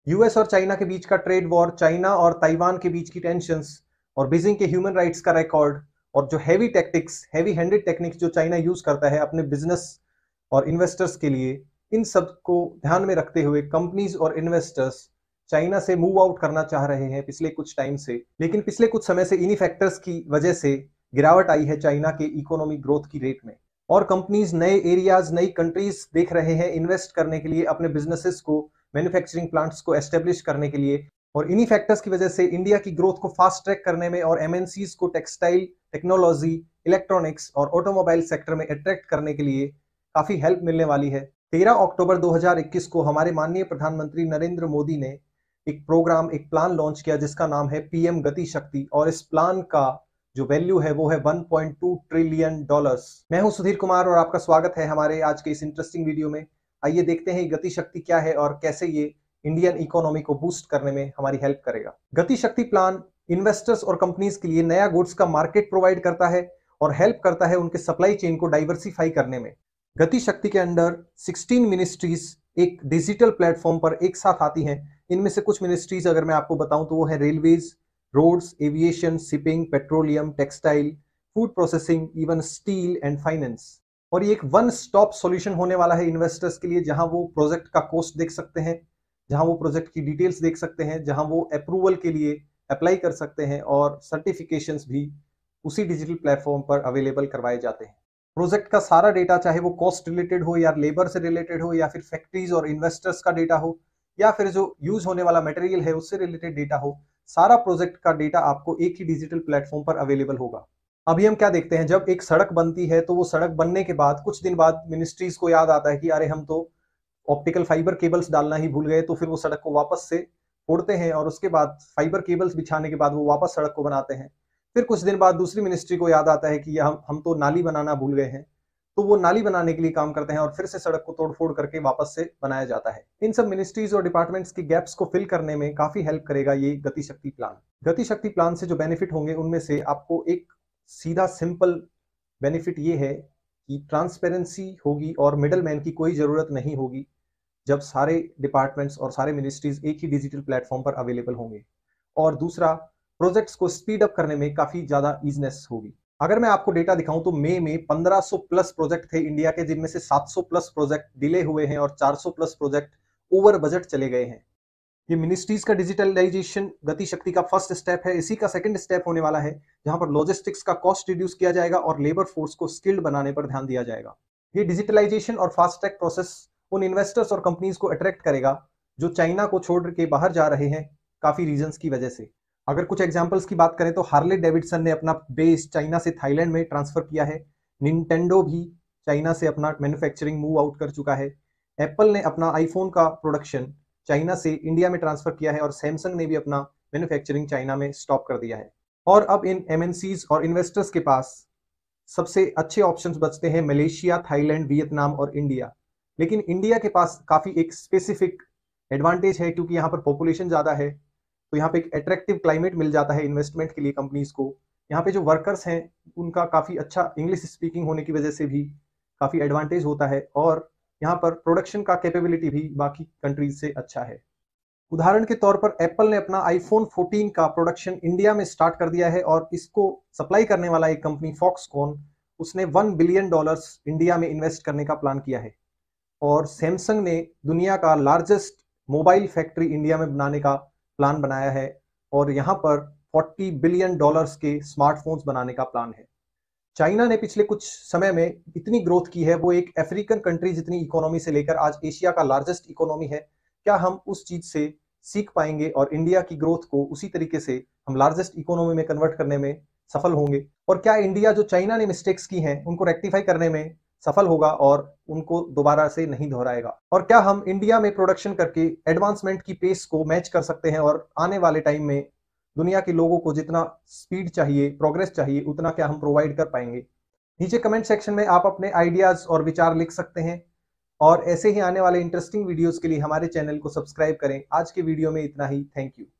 US और China के बीच का ट्रेड वॉर, चाइना और ताइवान के बीच की टेंशंस और बीजिंग के ह्यूमन राइट्स का रिकॉर्ड और जो heavy tactics, heavy handed techniques जो चाइना यूज करता है अपने बिजनेस और इन्वेस्टर्स के लिए, इन सब को ध्यान में रखते हुए कंपनीज और इन्वेस्टर्स चाइना से मूव आउट करना चाह रहे हैं पिछले कुछ टाइम से। लेकिन पिछले कुछ समय से इन्हीं फैक्टर्स की वजह से गिरावट आई है चाइना के इकोनॉमिक ग्रोथ की रेट में, और कंपनीज नए एरियाज, नई कंट्रीज देख रहे हैं इन्वेस्ट करने के लिए, अपने बिजनेसेस को, मैन्युफैक्चरिंग प्लांट्स को एस्टेब्लिश करने के लिए। और इन्हीं फैक्टर्स की वजह से इंडिया की ग्रोथ को फास्ट ट्रैक करने में और एमएनसीज को टेक्सटाइल, टेक्नोलॉजी, इलेक्ट्रॉनिक्स और ऑटोमोबाइल सेक्टर में अट्रैक्ट करने के लिए काफी हेल्प मिलने वाली है। 13 अक्टूबर 2021 को हमारे माननीय प्रधानमंत्री नरेंद्र मोदी ने एक प्रोग्राम, एक प्लान लॉन्च किया जिसका नाम है पीएम गति शक्ति, और इस प्लान का जो वैल्यू है वो है $1.2 ट्रिलियन। मैं हूं सुधीर कुमार और आपका स्वागत है हमारे आज के इस इंटरेस्टिंग वीडियो में। आइए देखते हैं गति शक्ति क्या है और कैसे ये इंडियन इकोनॉमी को बूस्ट करने में हमारी हेल्प करेगा। गति शक्ति प्लान इन्वेस्टर्स और कंपनीज के लिए नया गुड्स का मार्केट प्रोवाइड करता है और हेल्प करता है उनके सप्लाई चेन को डाइवर्सिफाई करने में। गति शक्ति के अंडर 16 मिनिस्ट्रीज एक डिजिटल प्लेटफॉर्म पर एक साथ आती हैं। इनमें से कुछ मिनिस्ट्रीज अगर मैं आपको बताऊं तो वो है railways, roads, aviation, shipping, petroleum, textile, food processing, even steel and finance. और ये एक वन स्टॉप सॉल्यूशन होने वाला है इन्वेस्टर्स के लिए, जहां वो प्रोजेक्ट का कॉस्ट देख सकते हैं, जहां वो प्रोजेक्ट की डिटेल्स देख सकते हैं, जहां वो अप्रूवल के लिए अप्लाई कर सकते हैं और सर्टिफिकेशंस भी उसी डिजिटल प्लेटफॉर्म पर अवेलेबल करवाए जाते हैं। प्रोजेक्ट का सारा डेटा, चाहे वो कॉस्ट रिलेटेड हो या लेबर से रिलेटेड हो या फिर फैक्ट्रीज और इन्वेस्टर्स का डेटा हो या फिर जो यूज होने वाला मटेरियल है उससे रिलेटेड डेटा हो, सारा प्रोजेक्ट का डेटा आपको एक ही डिजिटल प्लेटफॉर्म पर अवेलेबल होगा। अभी हम क्या देखते हैं, जब एक सड़क बनती है तो वो सड़क बनने के बाद कुछ दिन बाद मिनिस्ट्रीज को याद आता है कि अरे हम तो ऑप्टिकल फाइबर केबल्स डालना ही भूल गए, तो फिर वो सड़क को वापस से फोड़ते हैं और उसके बाद फाइबर केबल्स बिछाने के बाद वो वापस सड़क को बनाते हैं। फिर कुछ दिन बाद दूसरी मिनिस्ट्री को याद आता है कि हम तो नाली बनाना भूल गए हैं, तो वो नाली बनाने के लिए काम करते हैं और फिर से सड़क को तोड़फोड़ करके वापस से बनाया जाता है। इन सब मिनिस्ट्रीज और डिपार्टमेंट्स की गैप्स को फिल करने में काफी हेल्प करेगा ये गति शक्ति प्लान। गति शक्ति प्लान से जो बेनिफिट होंगे उनमें से आपको एक सीधा सिंपल बेनिफिट ये है कि ट्रांसपेरेंसी होगी और मिडल मैन की कोई जरूरत नहीं होगी जब सारे डिपार्टमेंट्स और सारे मिनिस्ट्रीज एक ही डिजिटल प्लेटफॉर्म पर अवेलेबल होंगे। और दूसरा, प्रोजेक्ट्स को स्पीड अप करने में काफी ज्यादा ईजीनेस होगी। अगर मैं आपको डेटा दिखाऊं तो मई में 1500 प्लस प्रोजेक्ट थे इंडिया के, जिनमें से 700 प्लस प्रोजेक्ट डिले हुए हैं और 400 प्लस प्रोजेक्ट ओवर बजट चले गए हैं। ये मिनिस्ट्रीज का डिजिटलाइजेशन गति शक्ति का फर्स्ट स्टेप है। इसी का सेकंड स्टेप होने वाला है जहां पर लॉजिस्टिक्स का कॉस्ट रिड्यूस किया जाएगा और लेबर फोर्स को स्किल्ड बनाने पर ध्यान दिया जाएगा। ये डिजिटलाइजेशन और फास्ट ट्रैक प्रोसेस उन इन्वेस्टर्स और कंपनीज को अट्रैक्ट करेगा जो चाइना को छोड़ के बाहर जा रहे हैं काफी रीजंस की वजह से। अगर कुछ एग्जांपल्स की बात करें तो हार्ले डेविडसन ने अपना बेस चाइना से थाईलैंड में ट्रांसफर किया है। निंटेंडो भी चाइना से अपना मैन्युफैक्चरिंग मूव आउट कर चुका है। एप्पल ने अपना आईफोन का प्रोडक्शन चाइना से इंडिया में ट्रांसफर किया है और सैमसंग ने भी अपना मैन्युफैक्चरिंग चाइना में स्टॉप कर दिया है। और अब इन एमएनसीज और इन्वेस्टर्स के पास सबसे अच्छे ऑप्शंस बचते हैं मलेशिया, थाईलैंड, वियतनाम और इंडिया। लेकिन इंडिया के पास काफी एक स्पेसिफिक एडवांटेज है क्योंकि यहाँ पर पॉपुलेशन ज्यादा है, तो यहाँ पे एक अट्रैक्टिव क्लाइमेट मिल जाता है इन्वेस्टमेंट के लिए कंपनीज को। यहाँ पे जो वर्कर्स हैं उनका काफी अच्छा इंग्लिश स्पीकिंग होने की वजह से भी काफी एडवांटेज होता है, और यहाँ पर प्रोडक्शन का कैपेबिलिटी भी बाकी कंट्रीज से अच्छा है। उदाहरण के तौर पर एप्पल ने अपना आईफोन 14 का प्रोडक्शन इंडिया में स्टार्ट कर दिया है और इसको सप्लाई करने वाला एक कंपनी फॉक्सकॉन, उसने $1 बिलियन इंडिया में इन्वेस्ट करने का प्लान किया है। और सैमसंग ने दुनिया का लार्जेस्ट मोबाइल फैक्ट्री इंडिया में बनाने का प्लान बनाया है और यहाँ पर $40 बिलियन के स्मार्टफोन्स बनाने का प्लान है। चाइना ने पिछले कुछ समय में इतनी ग्रोथ की है, वो एक अफ्रीकन कंट्री जितनी इकोनॉमी से लेकर आज एशिया का लार्जेस्ट इकोनॉमी है। क्या हम उस चीज से सीख पाएंगे और इंडिया की ग्रोथ को उसी तरीके से हम लार्जेस्ट इकोनॉमी में कन्वर्ट करने में सफल होंगे? और क्या इंडिया जो चाइना ने मिस्टेक्स की हैं उनको रेक्टिफाई करने में सफल होगा और उनको दोबारा से नहीं दोहराएगा? और क्या हम इंडिया में प्रोडक्शन करके एडवांसमेंट की पेस को मैच कर सकते हैं और आने वाले टाइम में दुनिया के लोगों को जितना स्पीड चाहिए, प्रोग्रेस चाहिए, उतना क्या हम प्रोवाइड कर पाएंगे? नीचे कमेंट सेक्शन में आप अपने आइडियाज और विचार लिख सकते हैं और ऐसे ही आने वाले इंटरेस्टिंग वीडियोस के लिए हमारे चैनल को सब्सक्राइब करें। आज के वीडियो में इतना ही। Thank you.